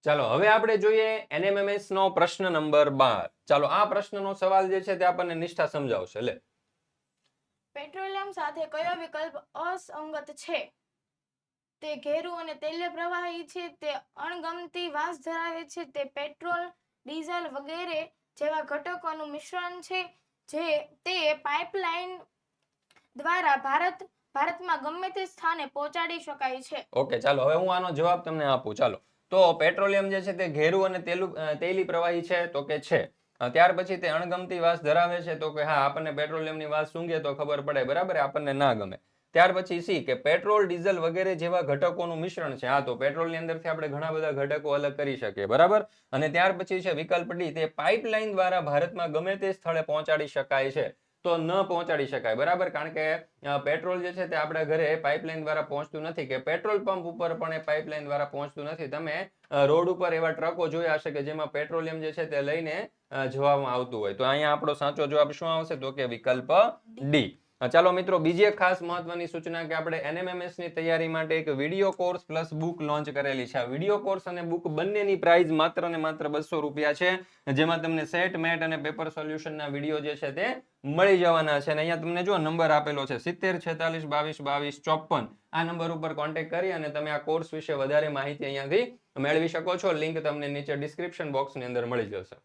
ચાલો હવે આપણે જોઈએ NMMS નો પ્રશ્ન નંબર 12. ચાલો આ પ્રશ્નનો સવાલ જે છે તે આપણને નિષ્ઠા સમજાવશે. લે પેટ્રોલિયમ સાથે કયો વિકલ્પ અસંગત છે? તે ઘેરું અને તૈલીય પ્રવાહી છે, તે અણગમતી વાસ ધરાવે છે, તે પેટ્રોલ, ડીઝલ વગેરે જેવા ઘટકોનું મિશ્રણ છે, તે પાઇપલાઇન દ્વારા ભારતમાં ગમે તે સ્થાને પહોંચાડી શકાય છે. ઓકે, ચાલો હવે હું આનો જવાબ તમને આપું. ચાલો તો પેટ્રોલિયમ જે છે તે ઘેરું અને તૈલી પ્રવાહી છે તો કે છે. ત્યાર પછી તે અણગમતી વાસ ધરાવે છે તો કે હા, આપણને પેટ્રોલિયમની વાસ સૂંઘે તો ખબર પડે, બરાબર, આપણને ના ગમે. ત્યાર પછી સી કે પેટ્રોલ, ડીઝલ વગેરે જેવા ઘટકોનું મિશ્રણ છે. હા, તો પેટ્રોલની અંદરથી આપણે ઘણા બધા ઘટકો અલગ કરી શકીએ, બરાબર. અને ત્યાર પછી છે વિકલ્પ ડી, તે પાઇપલાઇન દ્વારા ભારતમાં ગમે તે સ્થળે પહોંચાડી શકાય છે. તો ન પહોંચાડી શકાય, બરાબર, કારણ કે પેટ્રોલ જે છે તે આપણા ઘરે પાઇપલાઇન દ્વારા પહોંચતું નથી, કે પેટ્રોલ પંપ ઉપર પણ એ પાઇપલાઇન દ્વારા પહોંચતું નથી. તમે રોડ ઉપર એવા ટ્રકો જોયા હશે કે જેમાં પેટ્રોલિયમ જે છે તે લઈને જવામાં આવતું હોય. તો અહીંયા આપણો સાચો જવાબ શું આવશે? તો કે વિકલ્પ ડી. ચાલો મિત્રો, બીજી એક ખાસ મહત્વની સૂચના કે આપણે NMMS ની તૈયારી માટે એક video course plus book launch કરેલી છે. આ વિડીયો કોર્સ અને બુક બંનેની પ્રાઇસ માત્ર ને માત્ર 200 રૂપિયા છે, જેમાં તમને સેટ, મેટ અને પેપર સોલ્યુશનના વિડીયો જે છે તે મળી જવાના છે. અને અહીંયા તમને જો નંબર આપેલો છે 70 46 22 22 54. આ નંબર ઉપર કોન્ટેક્ટ કરી અને તમે આ કોર્સ વિશે વધારે માહિતી અહીંયાથી મેળવી શકો છો. લિંક તમને નીચે ડિસ્ક્રિપ્શન બોક્સની અંદર મળી જશે.